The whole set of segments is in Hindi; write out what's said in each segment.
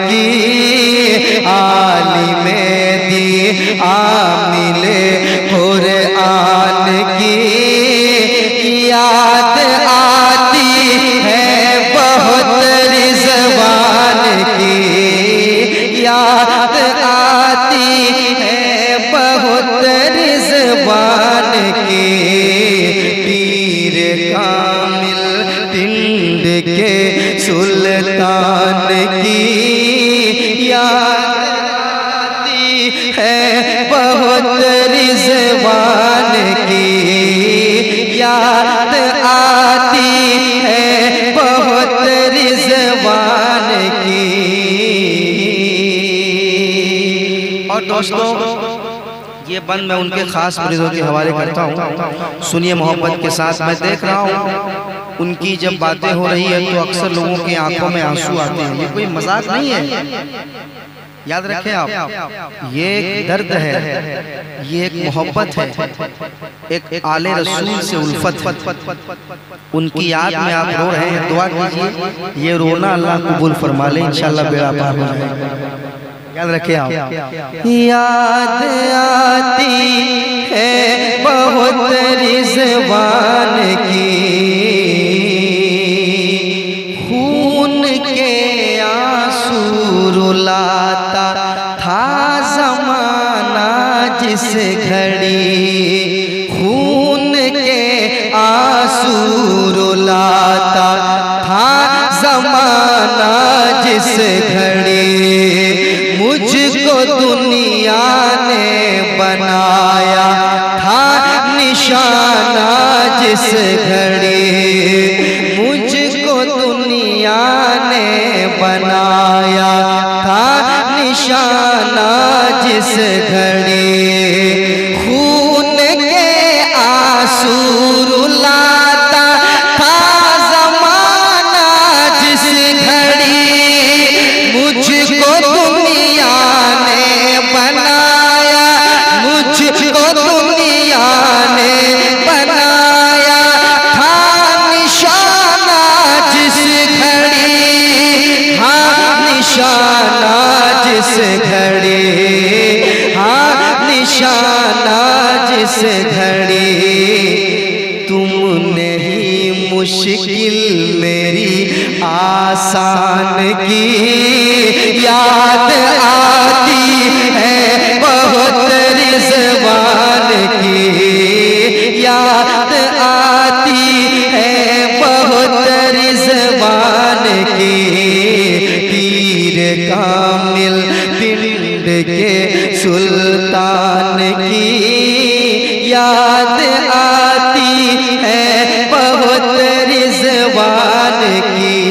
की, आलिमे दी आमिले कुरान की याद आती है बहुत रिज़वान की, याद आती है बहुत रिज़वान की। पीर कामिल पिंड के सुल्तान की याद आती है बहुत रिज़वान की, याद आती है बहुत रिज़वान की। और दोस्तों ये बंद मैं उनके खास मरीजों के हवाले करता हूँ, सुनिए मोहब्बत के साथ। मैं देख रहा हूँ उनकी जब बातें हो रही है तो अक्सर लोगों की आंखों में आंसू आते हैं। ये कोई मजाक नहीं है, याद रखें आप, ये एक दर्द है, ये एक मोहब्बत है, एक आले रसूल से उल्फत है। उनकी याद में आप रो रहे हैं, दुआ कीजिए ये रोना अल्लाह कबूल फरमा ले, इंशाअल्लाह बेड़ा पार हो जाएगा। याद रखें आप। याद आती है बहुत रिज़वान की, खून के आंसू रुलाता था ज़माना जिस घड़ी, खून के आंसू रुलाता था ज़माना जिस घड़ी। मुझको दुनिया ने बनाया था निशाना जिस घड़ी, मुझको दुनिया ने बनाया था निशाना जिस घड़ी। खून के आंसू रुलाता था ज़माना जिस घड़ी, मुझको दुनिया ने बनाया, मुझको दुनिया ने बनाया था निशाना जिस घड़ी, हाँ निशाना जिस घड़ी, हाँ निशाना जिस घड़ी। तुमने ही मुश्किल मेरी आसान की, याद आती है बहुत रिज़वान की, याद आती है बहुत रिज़वान की। पीर कामिल पिंड के सुल्तान की याद आती है बहुत रिज़वान की।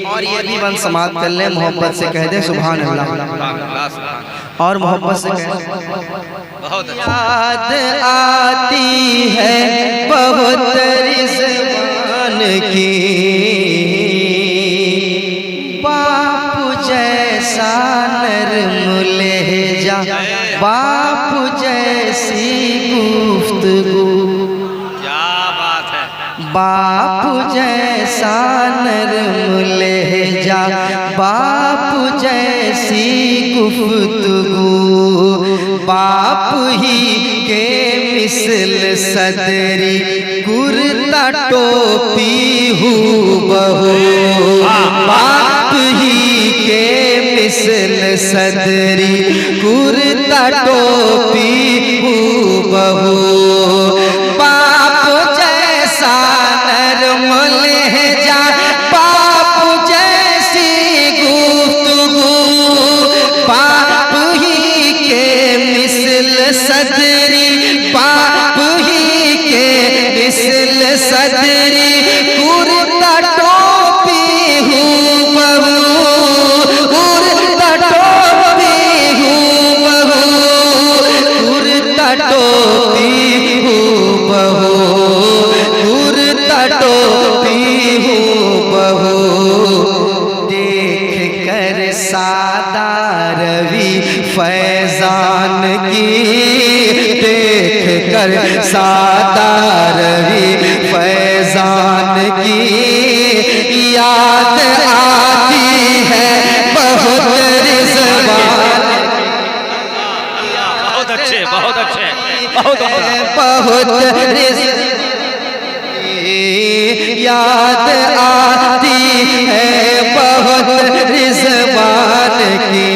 और ये भी बंद समाप्त कर ले, मोहब्बत से कह दे सुभान अल्लाह, और मोहब्बत से कह दे याद आती है बहुत रिज़वान की। बापू जैसा नरम लहजा, बापू जैसी गुफ्तगू, क्या बात है, बापू जैसा नरम लहजा, बापू जैसी गुफ्तगू, बाप ही के मिसल सदरी कुर्ता टोपी हूबहू, बाप ही के मिसल सदरी कुर्ता टोपी हूबहू। बाप जैसा नरम लहजा, बाप जैसी गुफ्तगू, बाप ही के मिसल सदरी, बाप ही के मिसल सदरी कुर्ता टोपी हूबहू, कुर्ता टोपी हूबहू, कुर्ता टोपी हूबहू, कुर्ता टोपी हूबहू। देख कर सादा रवि फैजान की, देख कर सादा रवि फैजान की याद बहुत याद आती है बहुत रिजवान की,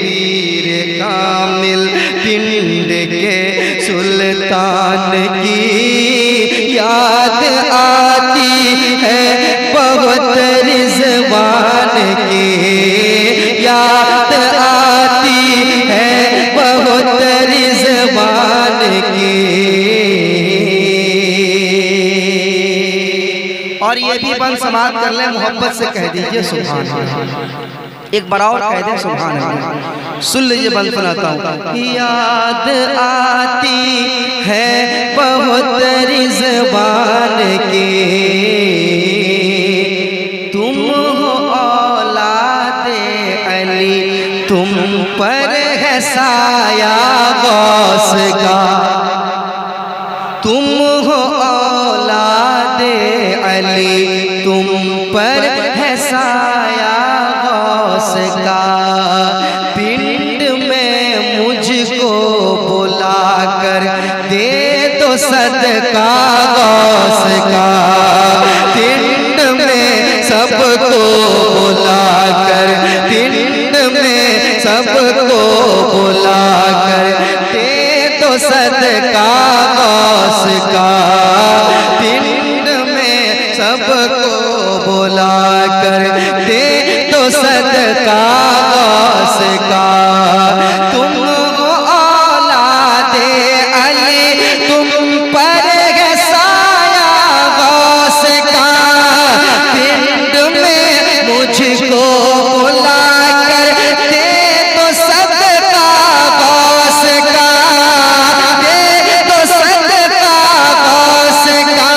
पीर कामिल पिंड के सुल्तान की याद आती है बहुत रिजवान की, याद आती है बहुत रिजवान की। और ये भी बंद समाप्त कर ले, मोहब्बत से कह दीजिए सुभान अल्लाह। एक बार और कह दे सुभान अल्लाह। सुन लीजिए, बंद सुनाता हूँ। याद आती है बहुत रिजवान की, तुम हो औलादे अली, तुम पर है साया गौस का, तुम हो औलादे अली, तुम पर है साया गौस का, पिंड में मुझको बुलाकर दे दो सदका गौस का, पिंड में सबको बुलाकर, पिंड में सबको बुलाकर दे दो सदका गौस का, पिंड में सबको बुलाकर दे दो सदका गौस का। तुम हो औलादे अली, तुम पर है साया गौस का, पिंड में मुझको बुलाकर दे दो सदका गौस का, दे दो सदका गौस का,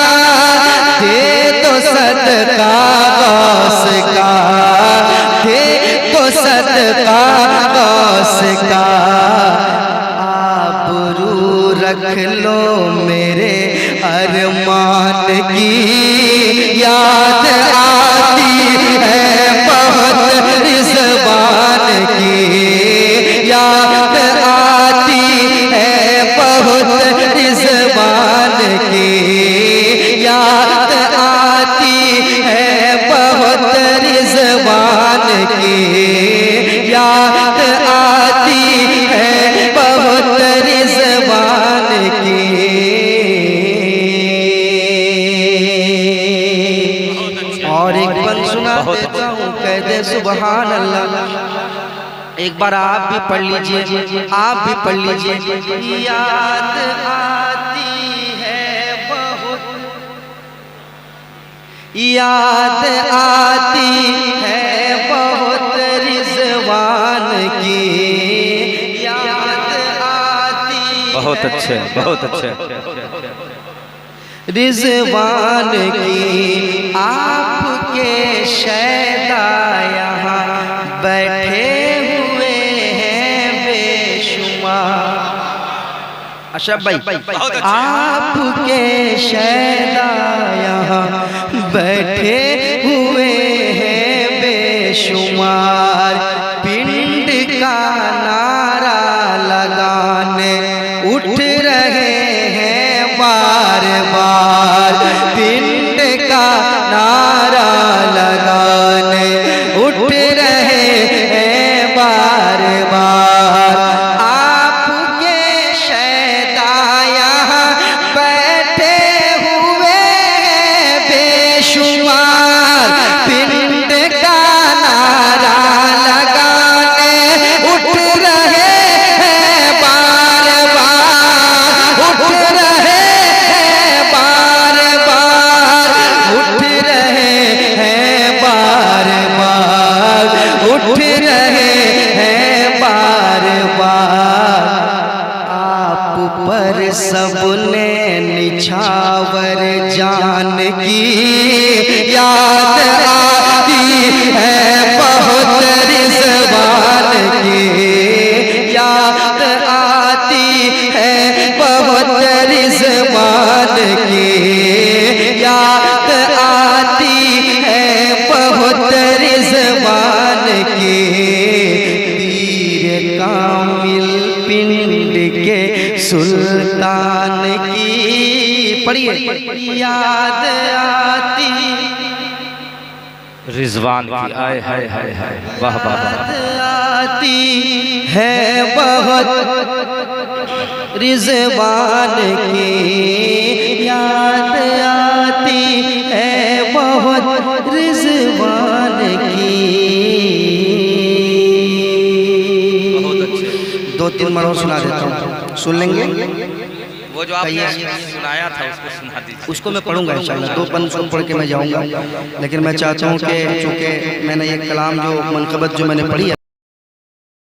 दे दो सदका गौस का, दे दो सदका गौस का। आबरू रख लो मेरे अरमान की, याद आती है बहुत रिजवान की, याद आती है बहुत रिजवान की, याद आती है बहुत रिजवान की, याद आती है बहुत रिजवान की। और एक बंद सुना देता हूँ, कह दे सुभान अल्लाह। एक बार आप भी पढ़ लीजिए, आप भी पढ़ लीजिए। याद आती है बहुत, याद आती है बहुत रिजवान की, याद आती बहुत अच्छे, बहुत अच्छे। रिजवान की, आपके शैदा यहाँ बैठे हुए हैं बेशुमार। अशरफ भाई, आपके शैदा यहाँ बैठे हुए हैं बेशुमार, पिंड का नारा लगाने उठ रहे हैं बार बार, पिंड का नारा लगाने उठ रहे हैं बार बार। आपके शैदा यहाँ बैठे हुए हैं बेशुमार, पिंड का नारा पढ़िए। याद आती रिजवान की, आय हाय हाय हाय, वाह वाह वाह। आती है बहुत रिजवान की, याद आती है बहुत रिजवान की। बहुत अच्छे। 2-3 बार और सुना देता हूँ, सुन लेंगे? वो जो आपने सुनाया था उसको सुना दीजिए। उसको मैं पढ़ूंगा इंशाल्लाह, 2 पन्ने उसको पढ़ के मैं जाऊंगा। लेकिन मैं चाहता हूँ कि चूँकि मैंने ये कलाम जो मनकबत जो मैंने पढ़ी है